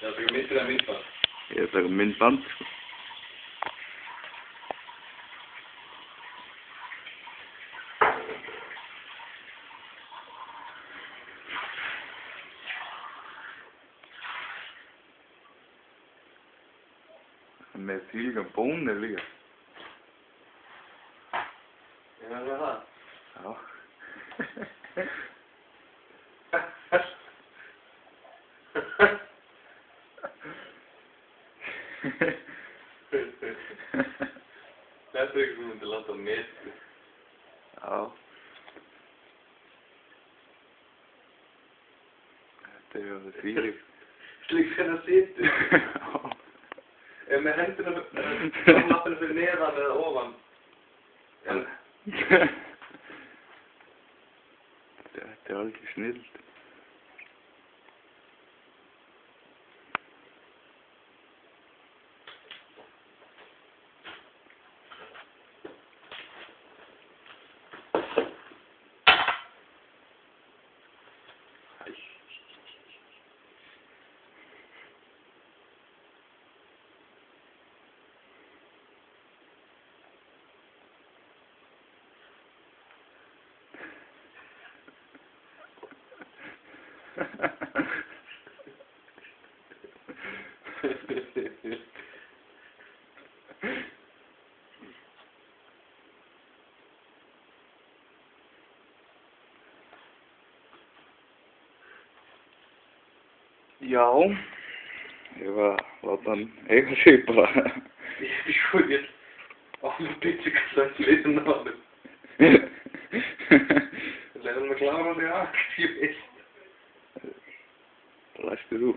Jag ska mitt i det mitt band. Jag ska min band. Med tydliga boner ligger. Ja, det här. Ja. Jag tycker som inte låter med. Ja. Det är ju tydligt. Slickarna sitter. Ja. Med händerna lappen för nedan eller ovan. Eller? Det är alltid snällt. Ja, hyvä. Otan eikä siipala. Skjutit. Om pitkä linnaan. Eller med klara det aktivt. Lastar du?